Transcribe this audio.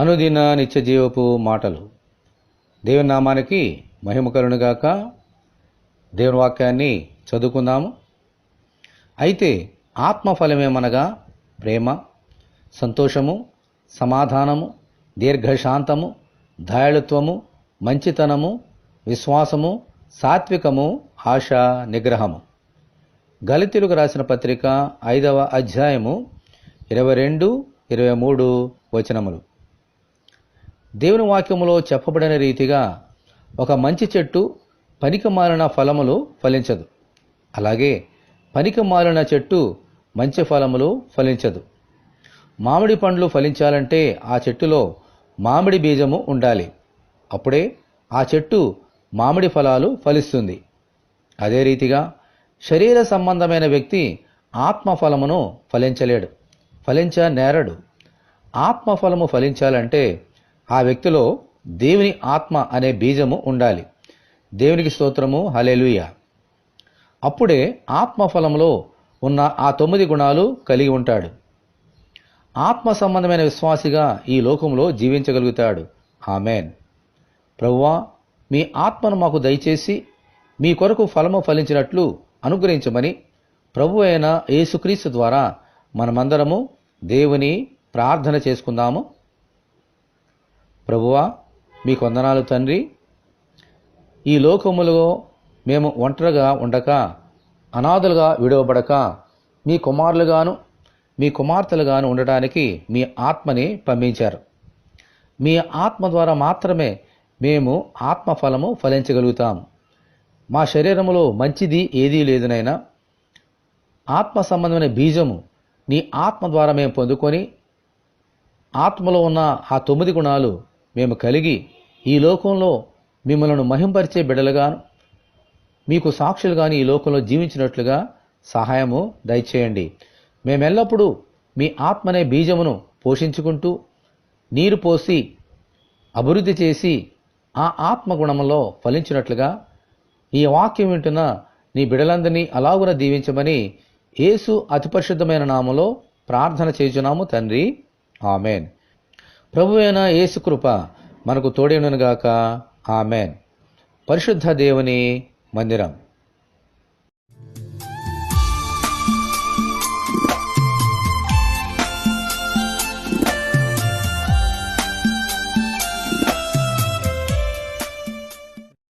అనుదిన నిత్య జీవపు మాటలు. దేవుని నామానికి మహిమ కలుగునుగాక. దేవుని వాక్యాన్ని చదువుకుందాము. అయితే ఆత్మఫలమేమనగా ప్రేమ, సంతోషము, సమాధానము, దీర్ఘశాంతము, దయాళుత్వము, మంచితనము, విశ్వాసము, సాత్వికము, ఆశ నిగ్రహము. గలతీయులకు రాసిన పత్రిక 5వ అధ్యాయము 22-23 వచనములు. దేవుని వాక్యములో చెప్పబడిన రీతిగా ఒక మంచి చెట్టు పనికిమాలిన ఫలములు ఫలించదు, అలాగే పనికిమాలిన చెట్టు మంచి ఫలములు ఫలించదు. మామిడి పండ్లు ఫలించాలంటే ఆ చెట్టులో మామిడి బీజము ఉండాలి, అప్పుడే ఆ చెట్టు మామిడి ఫలాలు ఫలిస్తుంది. అదే రీతిగా శరీర సంబంధమైన వ్యక్తి ఆత్మఫలమును ఫలించనేరడు. ఆత్మఫలము ఫలించాలంటే ఆ వ్యక్తిలో దేవుని ఆత్మ అనే బీజము ఉండాలి. దేవునికి స్తోత్రము, హల్లెలూయా. అప్పుడే ఆత్మఫలములో ఉన్న ఆ 9 గుణాలు కలిగి ఉంటాడు. ఆత్మ సంబంధమైన విశ్వాసిగా ఈ లోకంలో జీవించగలుగుతాడు. ఆమెన్. ప్రభువా, మీ ఆత్మను మాకు దయచేసి మీ కొరకు ఫలము ఫలించినట్లు అనుగ్రహించమని ప్రభు అయిన యేసుక్రీస్తు ద్వారా మనమందరము దేవుని ప్రార్థన చేసుకుందాము. ప్రభువా, మీ వందనాలు తండ్రి. ఈ లోకములో మేము ఒంటరిగా ఉండక, అనాథలుగా విడవబడక, మీ కుమారులుగాను మీ కుమార్తెలుగాను ఉండటానికి మీ ఆత్మని పంపించారు. మీ ఆత్మ ద్వారా మాత్రమే మేము ఆత్మఫలము ఫలించగలుగుతాము. మా శరీరములో మంచిది ఏదీ లేదునైనా ఆత్మ సంబంధమైన బీజము నీ ఆత్మ ద్వారా మేము పొందుకొని ఆత్మలో ఉన్న ఆ 9 గుణాలు మేము కలిగి ఈ లోకంలో మిమ్మల్ని మహింపరిచే బిడ్డలుగాను మీకు సాక్షులుగాను ఈ లోకంలో జీవించినట్లుగా సహాయము దయచేయండి. మేమెల్లప్పుడూ మీ ఆత్మనే బీజమును పోషించుకుంటూ నీరు పోసి అభివృద్ధి చేసి ఆ ఆత్మగుణంలో ఫలించినట్లుగా ఈ వాక్యం వింటున్న నీ బిడ్డలందరినీ అలాగున దీవించమని యేసు అతి పరిశుద్ధమైన నామములో ప్రార్థన చేయుచున్నాము తండ్రి. ఆమెన్. ప్రభువైన యేసు కృప మనకు తోడేనుగాక. ఆమెన్. పరిశుద్ధ దేవుని మందిరం.